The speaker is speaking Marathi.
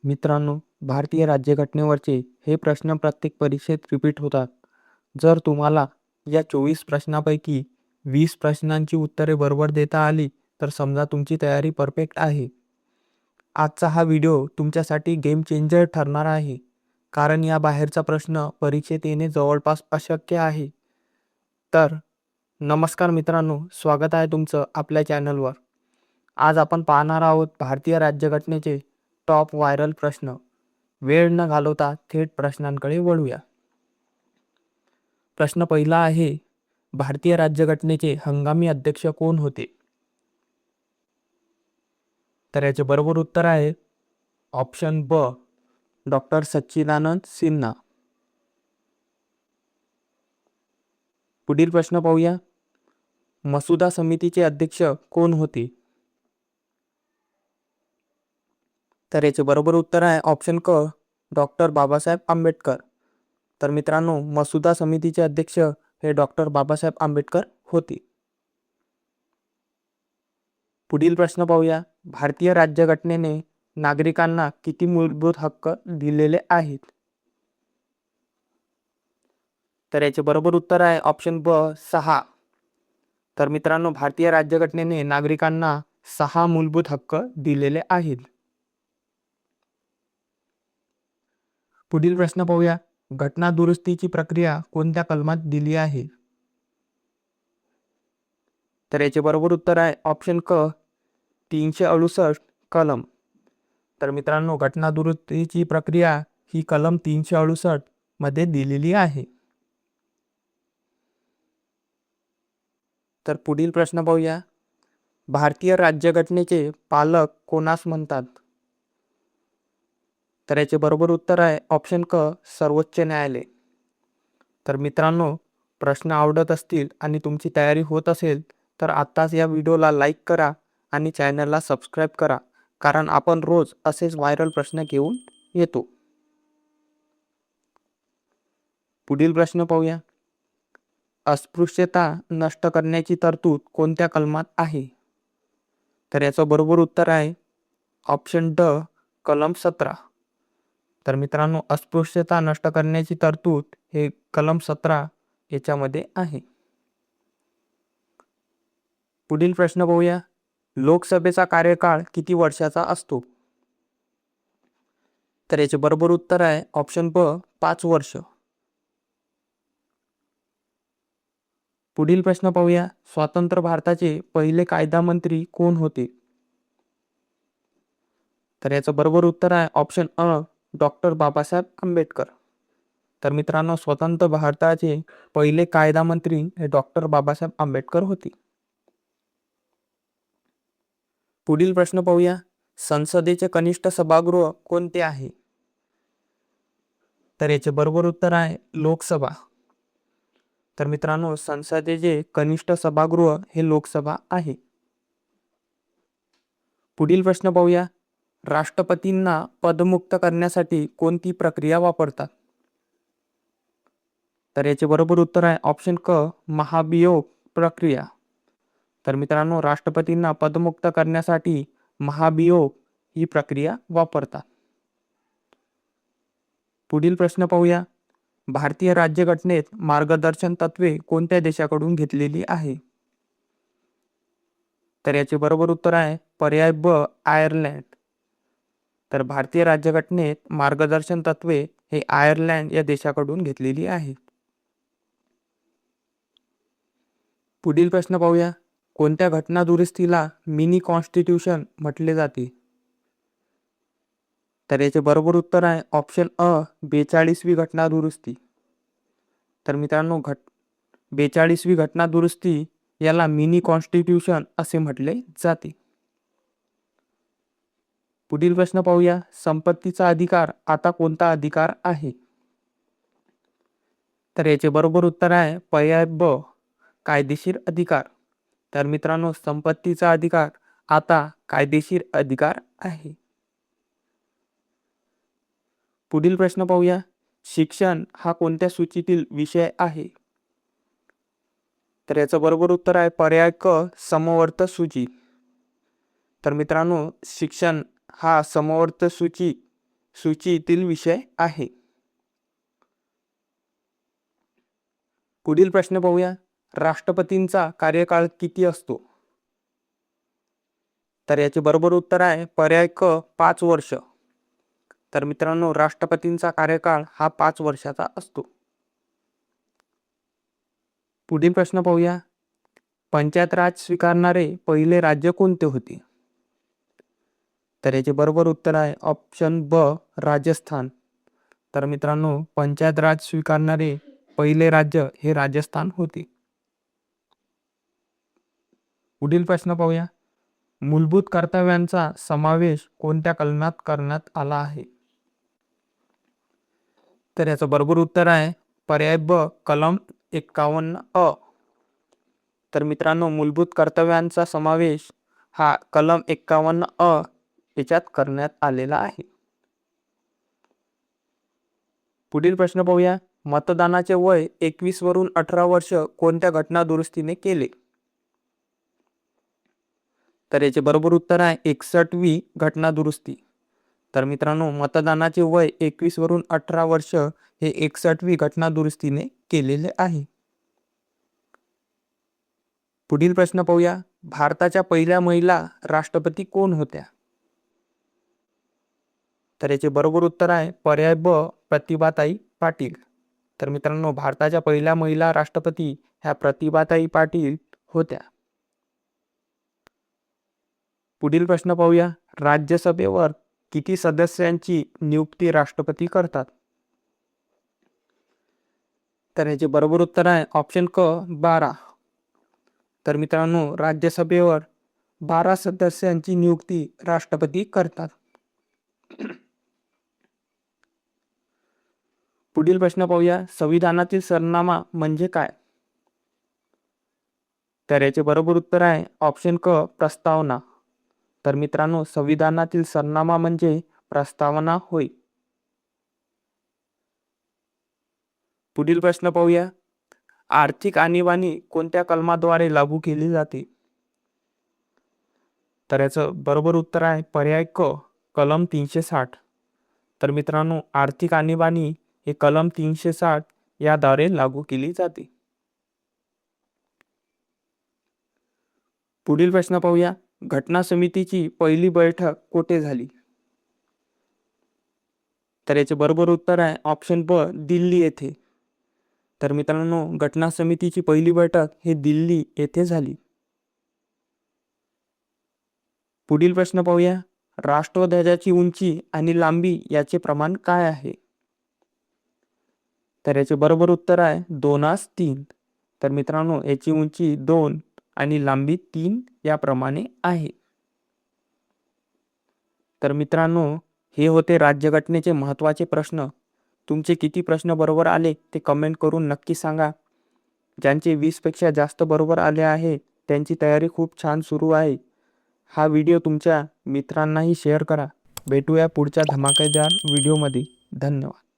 मित्रांनो, भारतीय राज्यघटनेवरचे हे प्रश्न प्रत्येक परीक्षेत रिपीट होतात. जर तुम्हाला या 24 प्रश्नांपैकी 20 प्रश्नांची उत्तरे बरोबर देता आली, तर समजा तुमची तयारी परफेक्ट आहे. आजचा हा व्हिडिओ तुमच्यासाठी गेम चेंजर ठरणार आहे. कारण या बाहेरचा प्रश्न परीक्षेत येणे जवळपास अशक्य आहे. तर नमस्कार मित्रांनो, स्वागत आहे तुमचं आपल्या चॅनलवर. आज आपण पाहणार आहोत भारतीय राज्यघटनेचे टॉप व्हायरल प्रश्न. वेळ न घालवता थेट प्रश्नांकडे वळूया. प्रश्न पहिला आहे, भारतीय राज्यघटनेचे हंगामी अध्यक्ष कोण होते? तर याचे बरोबर उत्तर आहे ऑप्शन ब, डॉक्टर सच्चिदानंद सिन्हा. पुढील प्रश्न पाहूया, मसुदा समितीचे अध्यक्ष कोण होते? तर याचे बरोबर उत्तर आहे ऑप्शन क, डॉक्टर बाबासाहेब आंबेडकर. तर मित्रांनो, मसुदा समितीचे अध्यक्ष हे डॉक्टर बाबासाहेब आंबेडकर होते. पुढील प्रश्न पाहूया, भारतीय राज्यघटनेने नागरिकांना किती मूलभूत हक्क दिलेले आहेत? तर याचे बरोबर उत्तर आहे ऑप्शन ब, 6. तर मित्रांनो, भारतीय राज्यघटनेने नागरिकांना 6 मूलभूत हक्क दिलेले आहेत. पुढील प्रश्न पाहूया, घटना दुरुस्तीची प्रक्रिया कोणत्या कलमात दिली आहे? तर याचे बरोबर उत्तर आहे ऑप्शन क, 368 कलम. तर मित्रांनो, घटना दुरुस्तीची प्रक्रिया ही कलम 368 मध्ये दिलेली आहे. तर पुढील प्रश्न पाहूया, भारतीय राज्यघटनेचे पालक कोणास म्हणतात? तर याचे बरोबर उत्तर आहे ऑप्शन क, सर्वोच्च न्यायालय. तर मित्रांनो, प्रश्न आवडत असतील आणि तुमची तयारी होत असेल तर आत्ताच या व्हिडिओला लाईक करा आणि चॅनलला सबस्क्राईब करा, कारण आपण रोज असेच व्हायरल प्रश्न घेऊन येतो. पुढील प्रश्न पाहूया, अस्पृश्यता नष्ट करण्याची तरतूद कोणत्या कलमात आहे? तर याचं बरोबर उत्तर आहे ऑप्शन ड, कलम 17. तर मित्रांनो, अस्पृश्यता नष्ट करण्याची तरतूद हे कलम 17 याच्यामध्ये आहे. पुढील प्रश्न पाहूया, लोकसभेचा कार्यकाळ किती वर्षाचा असतो? तर याचे बरोबर उत्तर आहे ऑप्शन ब, 5 वर्ष. पुढील प्रश्न पाहूया, स्वतंत्र भारताचे पहिले कायदा मंत्री कोण होते? तर याचं बरोबर उत्तर आहे ऑप्शन अ, डॉक्टर बाबासाहेब आंबेडकर. तर मित्रांनो, स्वतंत्र भारताचे पहिले कायदा मंत्री हे डॉक्टर बाबासाहेब आंबेडकर होते. पुढील प्रश्न पाहूया, संसदेचे कनिष्ठ सभागृह कोणते आहे? तर याचे बरोबर उत्तर आहे लोकसभा. तर मित्रांनो, संसदेचे कनिष्ठ सभागृह हे लोकसभा आहे. पुढील प्रश्न पाहूया, राष्ट्रपतींना पदमुक्त करण्यासाठी कोणती प्रक्रिया वापरतात? तर याचे बरोबर उत्तर आहे ऑप्शन क, महाभियोग प्रक्रिया. तर मित्रांनो, राष्ट्रपतींना पदमुक्त करण्यासाठी महाभियोग ही प्रक्रिया वापरतात. पुढील प्रश्न पाहूया, भारतीय राज्यघटनेत मार्गदर्शन तत्वे कोणत्या देशाकडून घेतलेली आहे? तर याचे बरोबर उत्तर आहे पर्याय ब, आयर्लंड. तर भारतीय राज्यघटनेत मार्गदर्शन तत्वे हे आयर्लंड या देशाकडून घेतलेली आहे. पुढील प्रश्न पाहूया, कोणत्या घटना दुरुस्तीला मिनी कॉन्स्टिट्यूशन म्हटले जाते? तर याचे बरोबर उत्तर आहे ऑप्शन अ, 42वी घटना दुरुस्ती. तर मित्रांनो, 42वी घटना दुरुस्ती याला मिनी कॉन्स्टिट्यूशन असे म्हटले जाते. पुढील प्रश्न पाहूया, संपत्तीचा अधिकार आता कोणता अधिकार आहे? तर याचे बरोबर उत्तर आहे पर्याय ब, कायदेशीर अधिकार. तर मित्रांनो, संपत्तीचा अधिकार आता कायदेशीर अधिकार आहे. पुढील प्रश्न पाहूया, शिक्षण हा कोणत्या सूचीतील विषय आहे? तर याचं बरोबर उत्तर आहे पर्याय क, समवर्त सूची. तर मित्रांनो, शिक्षण हा समवर्त सूची सूचीतील विषय आहे. पुढील प्रश्न पाहूया. राष्ट्रपतींचा कार्यकाळ किती असतो? तर याचे बरोबर उत्तर आहे पर्याय क 5 वर्ष. तर मित्रांनो, राष्ट्रपतींचा कार्यकाळ हा 5 वर्षाचा असतो. पुढील प्रश्न पाहूया. पंचायत राज स्वीकारणारे पहिले राज्य कोणते होते? तर याचे बरोबर उत्तर आहे ऑप्शन ब राजस्थान. तर मित्रांनो, पंचायत राज स्वीकारणारे पहिले राज्य हे राजस्थान होते. पुढील प्रश्न पाहूया. मूलभूत कर्तव्यांचा समावेश कोणत्या कलमात करण्यात आला आहे? तर याचं बरोबर उत्तर आहे पर्याय ब कलम 51 अ. तर मित्रांनो, मूलभूत कर्तव्यांचा समावेश हा कलम 51 अ याच्यात करण्यात आलेला आहे. पुढील प्रश्न पाहूया. मतदानाचे वय 21 वरून 18 वर्ष कोणत्या घटना दुरुस्तीने केले? तर याचे बरोबर उत्तर आहे 61वी घटना दुरुस्ती. तर मित्रांनो, मतदानाचे वय 21 वरून 18 वर्ष हे 61वी घटना दुरुस्तीने केलेले आहे. पुढील प्रश्न पाहूया. भारताच्या पहिल्या महिला राष्ट्रपती कोण होत्या? तर याचे बरोबर उत्तर आहे पर्याय ब प्रतिभाताई पाटील. तर मित्रांनो, भारताच्या पहिल्या महिला राष्ट्रपती ह्या प्रतिभाताई पाटील होत्या. पुढील प्रश्न पाहूया. राज्यसभेवर किती सदस्यांची नियुक्ती राष्ट्रपती करतात? तर याचे बरोबर उत्तर आहे ऑप्शन क 12. तर मित्रांनो, राज्यसभेवर 12 सदस्यांची नियुक्ती राष्ट्रपती करतात. पुढील प्रश्न पाहूया. संविधानातील सरनामा म्हणजे काय? तर याचे बरोबर उत्तर आहे ऑप्शन क प्रस्तावना. तर मित्रांनो, संविधानातील सरनामा म्हणजे प्रस्तावना होय. पुढील प्रश्न पाहूया. आर्थिक आणीबाणी कोणत्या कलमाद्वारे लागू केली जाते? तर याचं बरोबर उत्तर आहे पर्याय क कलम 360. तर मित्रांनो, आर्थिक आणीबाणी हे कलम 360 याद्वारे लागू केली जाते. पुढील प्रश्न पाहूया. घटना समितीची पहिली बैठक कुठे झाली? तर याचे बरोबर उत्तर आहे ऑप्शन ब दिल्ली येथे. तर मित्रांनो, घटना समितीची पहिली बैठक हे दिल्ली येथे झाली. पुढील प्रश्न पाहूया. राष्ट्रध्वजाची उंची आणि लांबी याचे प्रमाण काय आहे? तर याचे बरोबर उत्तर आहे 2:3. तर मित्रांनो, याची उंची 2 आणि लांबी 3 याप्रमाणे आहे. तर मित्रांनो, हे होते राज्यघटनेचे महत्त्वाचे प्रश्न. तुमचे किती प्रश्न बरोबर आले ते कमेंट करून नक्की सांगा. ज्यांचे 20पेक्षा जास्त बरोबर आले आहे त्यांची तयारी खूप छान सुरू आहे. हा व्हिडिओ तुमच्या मित्रांनाही शेअर करा. भेटूया पुढच्या धमाकेदार व्हिडिओमध्ये. धन्यवाद.